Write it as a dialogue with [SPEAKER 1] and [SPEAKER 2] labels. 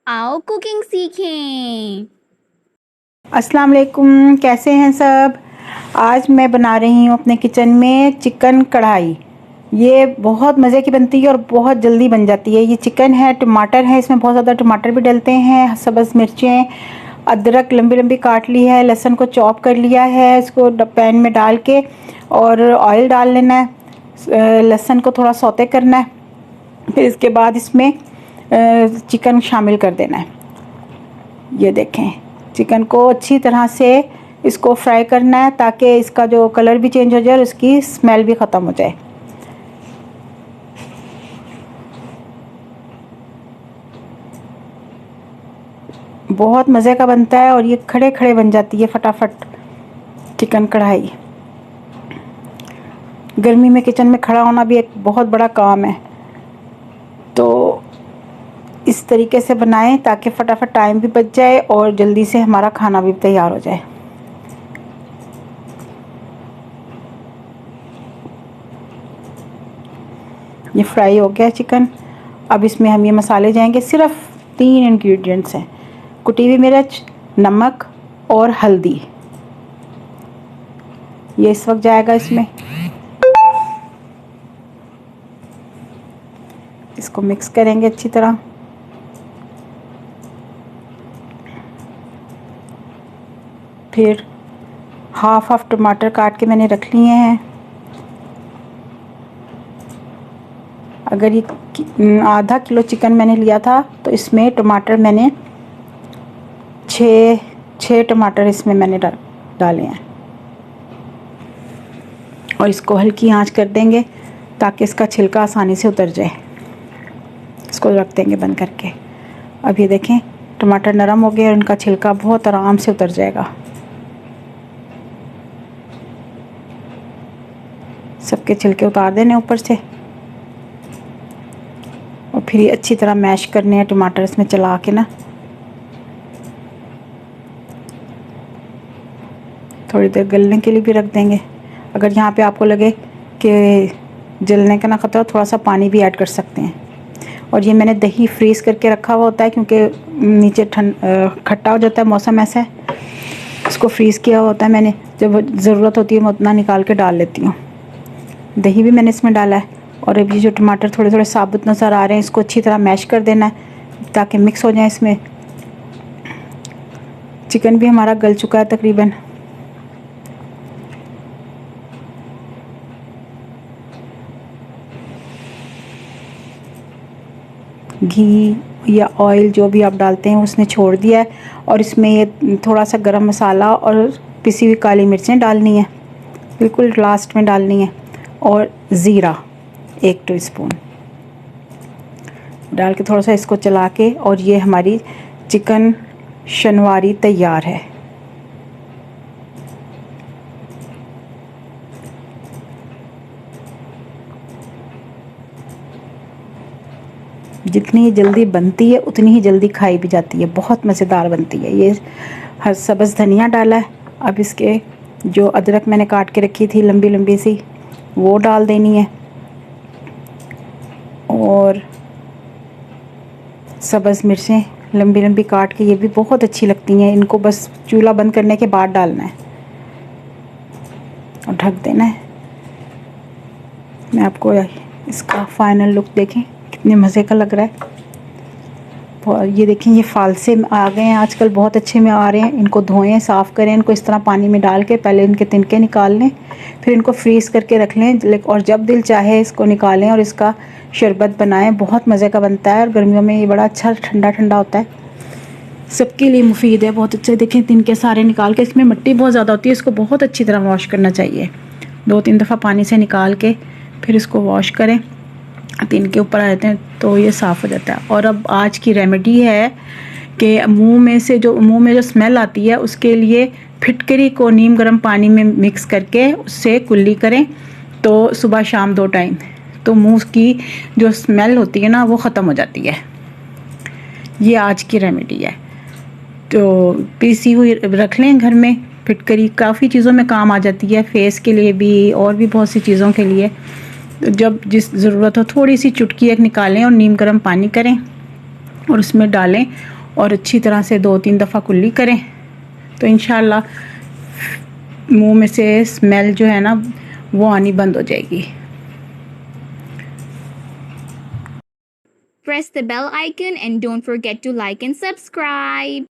[SPEAKER 1] आओ कुकिंग सीखें।
[SPEAKER 2] अस्सलाम वालेकुम, कैसे हैं सब। आज मैं बना रही हूँ अपने किचन में चिकन कढ़ाई। ये बहुत मज़े की बनती है और बहुत जल्दी बन जाती है। ये चिकन है, टमाटर है, इसमें बहुत ज़्यादा टमाटर भी डलते हैं, सब्ज़ मिर्चें, अदरक लंबी लंबी काट ली है, लहसुन को चॉप कर लिया है, इसको पैन में डाल के और ऑयल डाल लेना है। लहसुन को थोड़ा सौते करना है, फिर इसके बाद इसमें चिकन शामिल कर देना है। ये देखें, चिकन को अच्छी तरह से इसको फ्राई करना है ताकि इसका जो कलर भी चेंज हो जाए और इसकी स्मेल भी ख़त्म हो जाए। बहुत मज़े का बनता है और ये खड़े खड़े बन जाती है फटाफट चिकन कढ़ाई। गर्मी में किचन में खड़ा होना भी एक बहुत बड़ा काम है, तो इस तरीके से बनाएं ताकि फटाफट टाइम भी बच जाए और जल्दी से हमारा खाना भी तैयार हो जाए। ये फ्राई हो गया चिकन। अब इसमें हम ये मसाले जाएंगे। सिर्फ 3 इंग्रेडिएंट्स हैं, कुटी हुई मिर्च, नमक और हल्दी। ये इस वक्त जाएगा इसमें। इसको मिक्स करेंगे अच्छी तरह। फिर हाफ टमाटर काट के मैंने रख लिए हैं। अगर ये आधा किलो चिकन मैंने लिया था तो इसमें टमाटर मैंने 6 टमाटर इसमें मैंने डाले हैं और इसको हल्की आंच कर देंगे ताकि इसका छिलका आसानी से उतर जाए। इसको रख देंगे बंद करके। अब ये देखें, टमाटर नरम हो गए और इनका छिलका बहुत आराम से उतर जाएगा। सबके छिलके उतार देने ऊपर से और फिर ये अच्छी तरह मैश करने हैं टमाटर इसमें चला के ना। थोड़ी देर गलने के लिए भी रख देंगे। अगर यहाँ पे आपको लगे कि जलने का ना खतरा, थोड़ा सा पानी भी ऐड कर सकते हैं। और ये मैंने दही फ्रीज़ करके रखा हुआ होता है क्योंकि नीचे खट्टा हो जाता है, मौसम ऐसा है। इसको फ्रीज़ किया हुआ होता है मैंने, जब ज़रूरत होती है मैं उतना निकाल के डाल लेती हूँ। दही भी मैंने इसमें डाला है। और अब ये जो टमाटर थोड़े थोड़े साबुत नज़र आ रहे हैं, इसको अच्छी तरह मैश कर देना है ताकि मिक्स हो जाए इसमें। चिकन भी हमारा गल चुका है तकरीबन। घी या ऑयल जो भी आप डालते हैं उसने छोड़ दिया है। और इसमें ये थोड़ा सा गरम मसाला और पिसी हुई काली मिर्चें डालनी है, बिल्कुल लास्ट में डालनी है। और ज़ीरा 1 टीस्पून डाल के थोड़ा सा इसको चला के, और ये हमारी चिकन शनवारी तैयार है। जितनी ही जल्दी बनती है उतनी ही जल्दी खाई भी जाती है, बहुत मज़ेदार बनती है। ये हर सब्ज़ धनिया डाला है। अब इसके जो अदरक मैंने काट के रखी थी लंबी लंबी सी, वो डाल देनी है। और सब्ज़ मिर्चें लंबी लंबी काट के, ये भी बहुत अच्छी लगती हैं। इनको बस चूल्हा बंद करने के बाद डालना है और ढक देना है। मैं आपको इसका फाइनल लुक देखें, कितने मज़े का लग रहा है। ये देखें, ये फालसे आ गए हैं आजकल, बहुत अच्छे में आ रहे हैं। इनको धोएं, साफ़ करें, इनको इस तरह पानी में डाल के पहले इनके तिनके निकाल लें, फिर इनको फ्रीज़ करके रख लें और जब दिल चाहे इसको निकालें और इसका शरबत बनाएं। बहुत मज़े का बनता है और गर्मियों में ये बड़ा अच्छा ठंडा ठंडा होता है, सबके लिए मुफीद है, बहुत अच्छे। देखें, तिनके सारे निकाल के, इसमें मिट्टी बहुत ज़्यादा होती है, इसको बहुत अच्छी तरह वॉश करना चाहिए। 2-3 दफ़ा पानी से निकाल के फिर इसको वॉश करें, तिनके ऊपर आ जाते हैं तो ये साफ़ हो जाता है। और अब आज की रेमेडी है कि मुंह में जो स्मेल आती है उसके लिए फिटकरी को नीम गर्म पानी में मिक्स करके उससे कुल्ली करें तो सुबह शाम 2 टाइम, तो मुंह की जो स्मेल होती है ना वो ख़त्म हो जाती है। ये आज की रेमेडी है, तो पीसी हुई रख लें घर में। फिटकरी काफ़ी चीज़ों में काम आ जाती है, फेस के लिए भी और भी बहुत सी चीज़ों के लिए। जब जिस ज़रूरत हो थोड़ी सी चुटकी एक निकालें और नीम गर्म पानी करें और उसमें डालें और अच्छी तरह से 2-3 दफ़ा कुल्ली करें तो इंशाल्लाह मुंह में से स्मेल जो है ना वो आनी बंद हो जाएगी।
[SPEAKER 1] Press the bell icon and don't forget to like and subscribe.